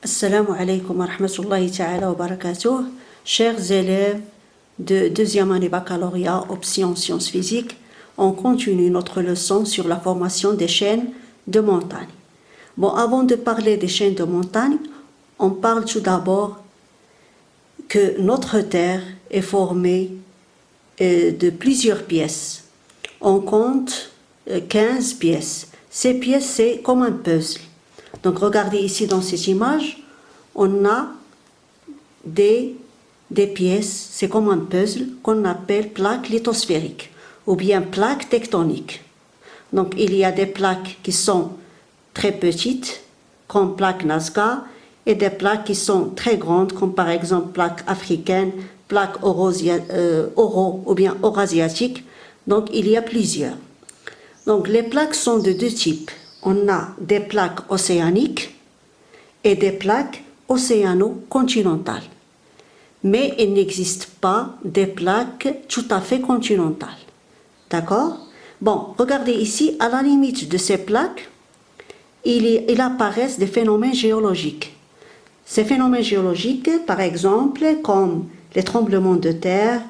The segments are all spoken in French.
Assalamu alaikum wa rahmatullahi ta'ala wa barakatuh. Chers élèves de deuxième année baccalauréat option sciences physiques, on continue notre leçon sur la formation des chaînes de montagne. Bon, avant de parler des chaînes de montagne, on parle tout d'abord que notre Terre est formée de plusieurs pièces. On compte 15 pièces. Ces pièces, c'est comme un puzzle. Donc, regardez ici dans cette image, on a des pièces, c'est comme un puzzle qu'on appelle plaques lithosphériques ou bien plaques tectoniques. Donc, il y a des plaques qui sont très petites, comme plaques Nazca, et des plaques qui sont très grandes, comme par exemple plaques africaines, plaques euro ou bien eurasiatiques. Donc, il y a plusieurs. Donc, les plaques sont de deux types. On a des plaques océaniques et des plaques océano-continentales. Mais il n'existe pas des plaques tout à fait continentales. D'accord? Bon, regardez ici, à la limite de ces plaques, il apparaissent des phénomènes géologiques. Ces phénomènes géologiques, par exemple, comme les tremblements de terre,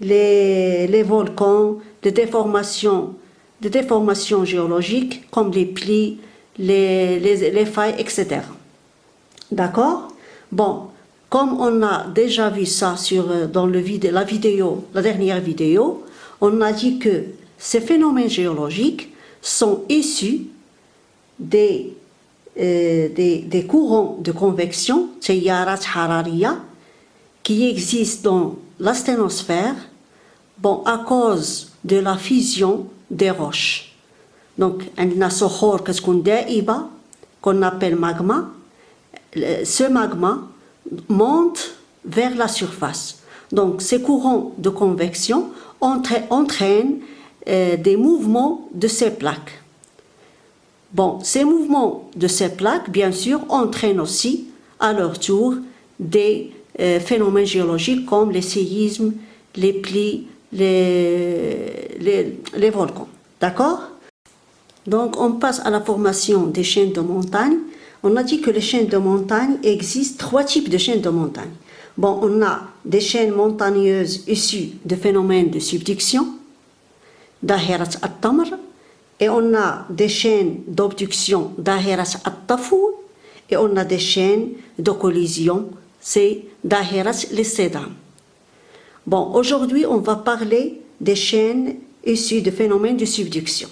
les volcans, des déformations géologiques comme les plis, les failles, etc. D'accord? Bon, comme on a déjà vu ça dans la dernière vidéo, on a dit que ces phénomènes géologiques sont issus des courants de convection, tayarat harariya, qui existent dans la sténosphère, bon, à cause de la fusion des roches. Donc, عندنا صخور كتكون دائبة qu'on appelle magma. Ce magma monte vers la surface. Donc, ces courants de convection entraînent des mouvements de ces plaques. Bon, ces mouvements de ces plaques, bien sûr, entraînent aussi, à leur tour, des phénomènes géologiques comme les séismes, les plis, les volcans. D'accord? Donc, on passe à la formation des chaînes de montagne. On a dit que les chaînes de montagne existent trois types de chaînes de montagne. Bon, on a des chaînes montagneuses issues de phénomènes de subduction, dahirat at-tamr, et on a des chaînes d'obduction, dahirat at-tafoul, et on a des chaînes de collision, c'est dahirat al-sidam. Bon, aujourd'hui, on va parler des chaînes issues de phénomènes de subduction.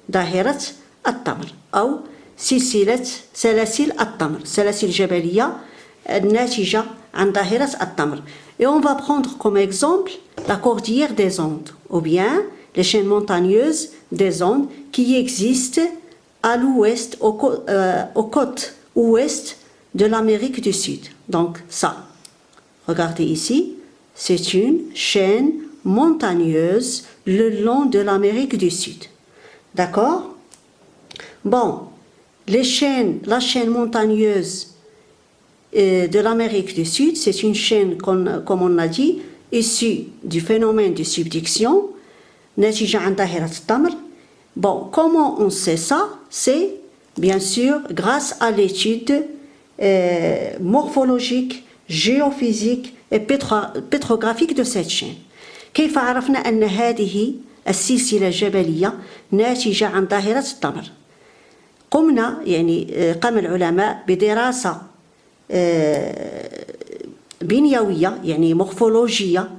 داهرة التمر أو سلاسل التمر سلاسل جبلية الناتجة عن ظاهرة التمر. Et on va prendre comme exemple la cordillère des Andes ou bien les chaînes montagneuses des Andes qui existent à l'ouest, aux côtes ouest de l'Amérique du Sud. Donc ça, regardez ici, c'est une chaîne montagneuse le long de l'Amérique du Sud. D'accord? Bon, la chaîne montagneuse de l'Amérique du Sud, c'est une chaîne, comme on a dit, issue du phénomène de subduction, ناتجة عن ظاهرة التمر. Bon, comment on sait ça? C'est bien sûr grâce à l'étude morphologique, géophysique et pétrographique de cette chaîne. كيف عرفنا أن هذه السلسلة الجبلية ناتجة عن ظاهرة التمر؟ قام العلماء بدراسة بنيوية يعني مورفولوجية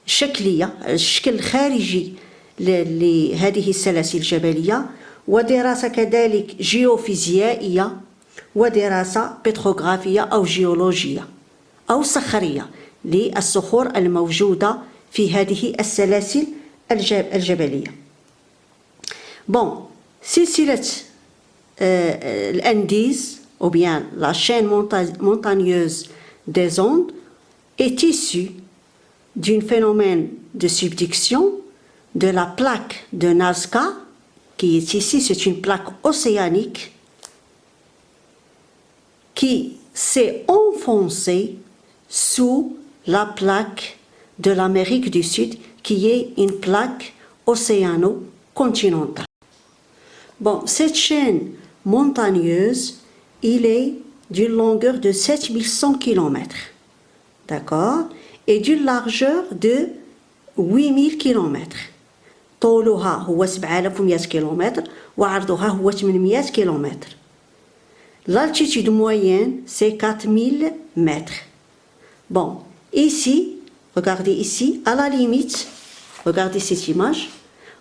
شكلية الشكل الخارجي لهذه السلاسل الجبلية ودراسة كذلك جيوفيزيائية ودراسة بتروغرافية أو جيولوجية أو صخرية للصخور الموجودة في هذه السلاسل الجبلية. Bon, سلسلة الأنديز ou bien la chaîne montagneuse des Andes est issue d'un phénomène de subduction de la plaque de Nazca qui est ici, c'est une plaque océanique qui s'est enfoncée sous la plaque de l'Amérique du Sud qui est une plaque océano-continentale. Bon, cette chaîne montagneuse, il est d'une longueur de 7100 km. D'accord? Et d'une largeur de 8000 km. طولها هو 7100 km وعرضها هو 800 km. L'altitude moyenne, c'est 4000 mètres. Bon, ici, regardez ici, à la limite, regardez cette image.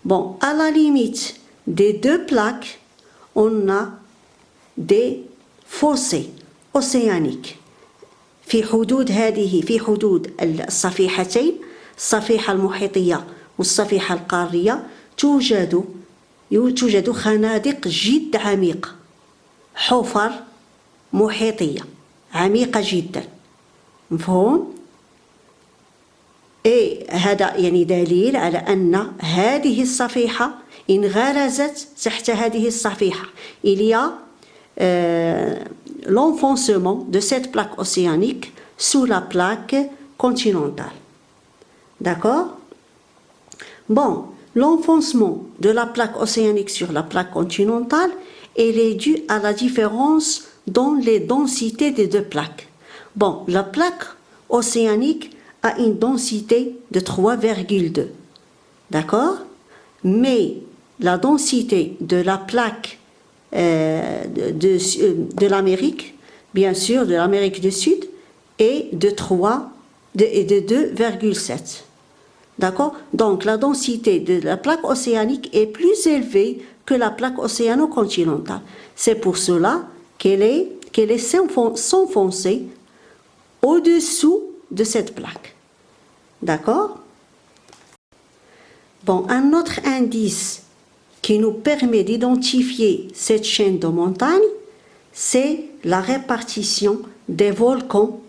Bon, à la limite des deux plaques, on a des fossés océaniques. في حدود الصفيحتين الصفيحة المحيطية والصفيحة القارية توجد خنادق جد عميقة حفر محيطية عميقة جدا مفهوم؟ هذا يعني دليل على أن هذه الصفيحة انغرزت تحت هذه الصفيحة. Il y a l'enfoncement de cette plaque océanique sous la plaque continentale. D'accord? Bon, l'enfoncement de la plaque océanique sur la plaque continentale, elle est due à la différence dans les densités des deux plaques. Bon, la plaque océanique a une densité de 3,2. D'accord? Mais la densité de la plaque de l'Amérique, bien sûr, de l'Amérique du Sud, est de 2,7. D'accord? Donc, la densité de la plaque océanique est plus élevée que la plaque océano-continentale. C'est pour cela qu'elle est s'enfoncer au-dessous de cette plaque. D'accord? Bon, un autre indice qui nous permet d'identifier cette chaîne de montagnes, c'est la répartition des volcans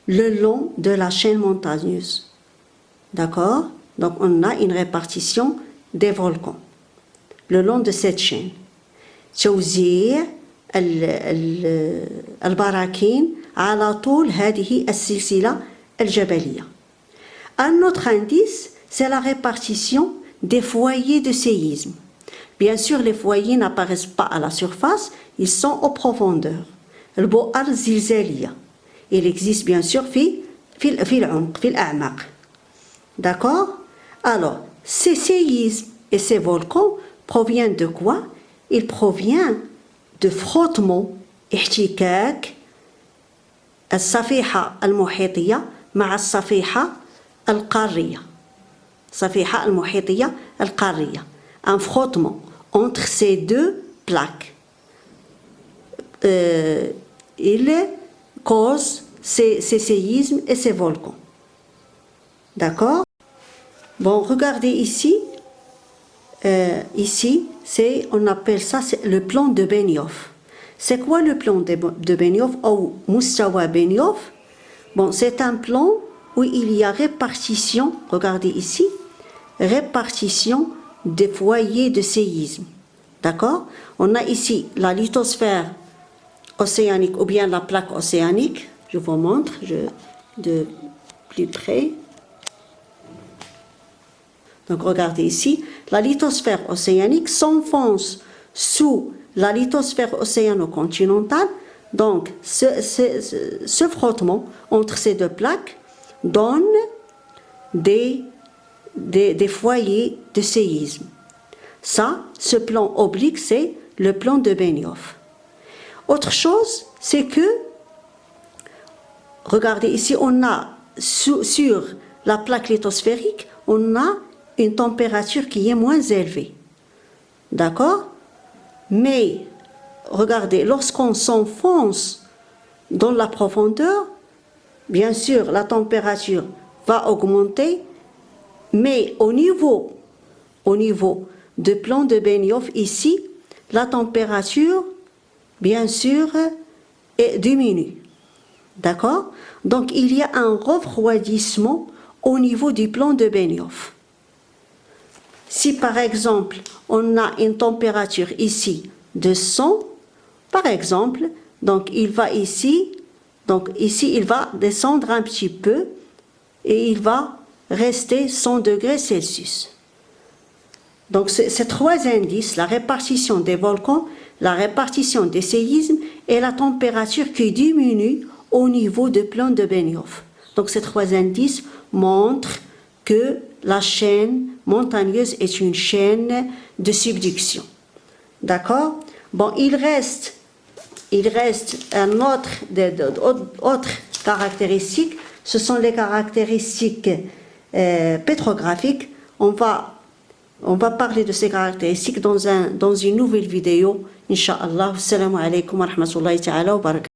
le long de la chaîne montagneuse. D'accord? Donc, on a une répartition des volcans le long de cette chaîne. توزيع البراكين على طول هذه السلسلة الجبلية. Un autre indice, c'est la répartition des foyers de séisme. Bien sûr, les foyers n'apparaissent pas à la surface, ils sont aux profondeurs. البؤر الزلزالية. Il existe bien sûr في العمق, في الأعماق. D'accord? Alors, ces séismes et ces volcans proviennent de quoi? Ils proviennent de frottement, احتكاك الصفيحة المحيطية مع الصفيحة القارية. الصفيحة المحيطية القارية. Un frottement entre ces deux plaques. Il cause ces séismes et ces volcans. D'accord? Bon, regardez ici. Ici, on appelle ça le plan de Benioff. C'est quoi le plan de Benioff ou Mustawa Benioff? Bon, c'est un plan où il y a répartition, regardez ici, répartition des foyers de séisme. D'accord? On a ici la lithosphère océanique ou bien la plaque océanique. Je vous montre de plus près. Donc regardez ici, la lithosphère océanique s'enfonce sous la lithosphère océano-continentale. Donc ce frottement entre ces deux plaques donne des foyers de séisme. Ça, ce plan oblique, c'est le plan de Benioff. Autre chose, c'est que, regardez ici, on a sur la plaque lithosphérique, on a une température qui est moins élevée. D'accord? Mais, regardez, lorsqu'on s'enfonce dans la profondeur, bien sûr, la température va augmenter, mais au niveau du plan de Benioff, ici, la température, bien sûr, diminue. D'accord? Donc, il y a un refroidissement au niveau du plan de Benioff. Si, par exemple, on a une température ici de 100, par exemple, donc il va ici, il va descendre un petit peu et il va rester 100 degrés Celsius. Donc ces trois indices, la répartition des volcans, la répartition des séismes et la température qui diminue au niveau du plan de Benioff. Donc ces trois indices montrent que la chaîne montagneuse est une chaîne de subduction. D'accord? Bon, il reste un autre caractéristique, ce sont les caractéristiques pétrographiques. On va parler de ces caractéristiques dans une nouvelle vidéo, Inch'Allah. Assalamu alaikum wa rahmatullahi ta'ala wa barakatuh.